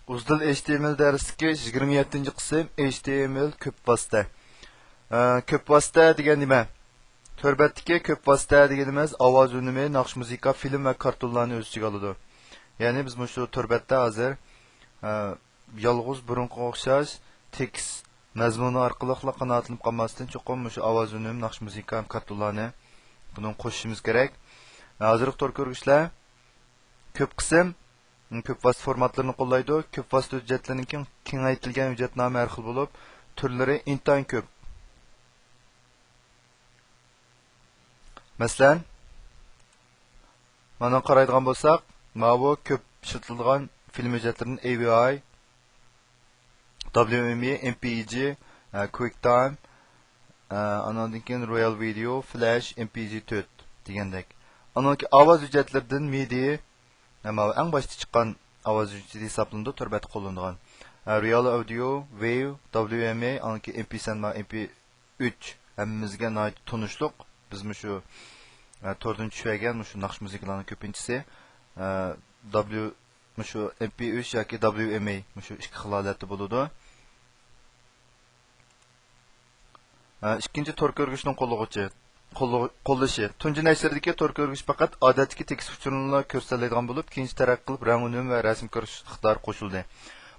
Uzdil HTML darsidagi 27-qism HTML ko'p vosita. Ko'p vosita degan nima? Torbatdagi ko'p vosita deganimiz ovoz unumi, naqsh musiqa, film va kartonlarni o'z ichiga oladi. Ya'ni biz shu torbatda hozir yolg'iz burunga o'xshash tekst mazmuni orqali qanoatlanib qolmasdan cho'qim shu ovoz unumi, naqsh musiqa, kartonlarni buni qo'shishimiz kerak. Hozirgi tor ko'rgishlar ko'p qism ko'p vosita formatlarini qo'llaydi. Ko'p vosita hujjatlarining kengaytirilgan hujjatnoma har xil bo'lib, turlari intayin ko'p. Masalan, mana qaraydigan bo'lsak, bu ko'p ishlatilgan film hujjatlarining AVI, WME, MPEG, QuickTime, andan keyin Royal Video, Flash, MPG4 degandek. Anaki ovoz hujjatlaridan MIDI eng boshda chiqqan ovoz hujjati hisoblanadi, turbat qo'llanilgan. Real Audio, Wave, WMA, anki MP3 va MP3 hammamizga tunishliq. Biz shu tordan tushgan shu naqsh musiqalarning ko'pinchisi shu MP3 yoki WMA shu ikki xil holatda bo'ladi. Ikkinchi tor ko'rgishning qo'llashi. Tunji nashrdagi tor ko'rgish faqat odatdagi tekst uchunlar ko'rsatiladigan bo'lib, keyinchi taraqq qilib rang unumi va rasm ko'rish iqtidori qo'shildi.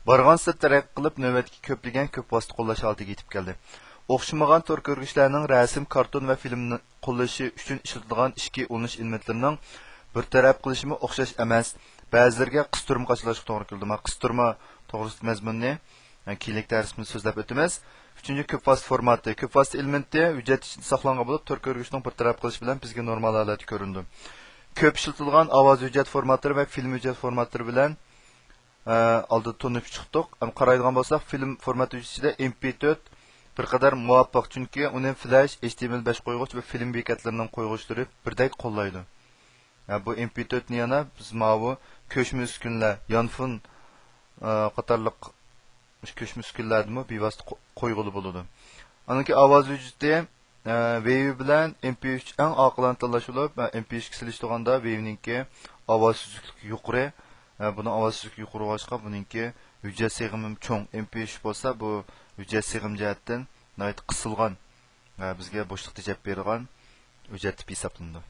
Borgan sir taraqq qilib navbatga ko'pligan ko'p vosita qo'llash holatiga yetib keldi. O'xshamagan tor ko'rgishlarning rasm, karton va filmni qo'llashi uchun ishlatilgan ishki ulanish ilmetlarining bir taraf qilishimi o'xshash emas. Ba'zilarga qistirma qachilashga to'g'ri keldi. Qistirma to'g'risida mazmunni keyingi darsimiz so'zlab o'tamiz. Uchinchi ko'p vosita formati. Ko'p vosita elementi hujjat ichida saqlangan bo'lib, tor ko'rgishning bir taraf qilish bilan bizga normal holatda ko'rindi. Ko'p ishlatilgan ovoz hujjat formatlari va film hujjat formatlari bilan oldin tunib chiqdik. Qaraydigan bo'lsak, film formati ichida MP4 bir qadar muvaffaq, chunki uni Flash, HTML5 qo'yg'ich va film bekatlarining qo'yg'ichlari birdek qo'llaydi. Bu MP4 ni yana biz bu ko'chma uskunlar, yonfun qatorliq ko'chma uskunlarni bevosita qo'yg'ili bo'ladi. Aniki ovoz hujjati Wave bilan MP3 eng oqilona tanlashilib, MP3 silishtiganda Wave'ninki ovoz suzuklik yuqori. Buni ovoz suzuklik yuqori bo'lishqa buningki hujjat sig'imi cho'ng. MP3 bo'lsa bu hujjat sig'im jihatdan qisilgan, bizga bo'shliqda javob bergan hujjat deb hisoblanadi.